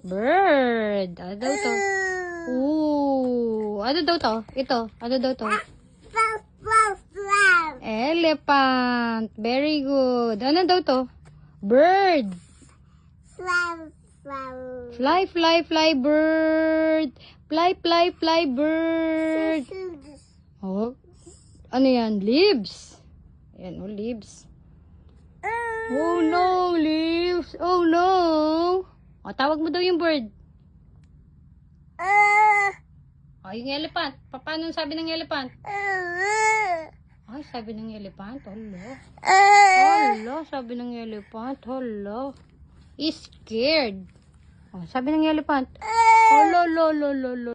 Bird. Ano daw to? Ooh. Ano daw to? Ito. Ano daw to? Elephant. Very good. Ano daw to? Bird. Fly, fly, fly, bird. Fly, fly, fly, bird. Oh. Ano yan? Leaves. Ayan, oh, leaves. Oh no, leaves. Oh no. O, tawag mo daw yung bird. O, yung elephant. Paano sabi ng elephant? Ay, sabi ng elephant. Hala. Hala, sabi ng elephant. Hala. Is scared. O, sabi ng elephant. Hala, lo, lo, lo, lo.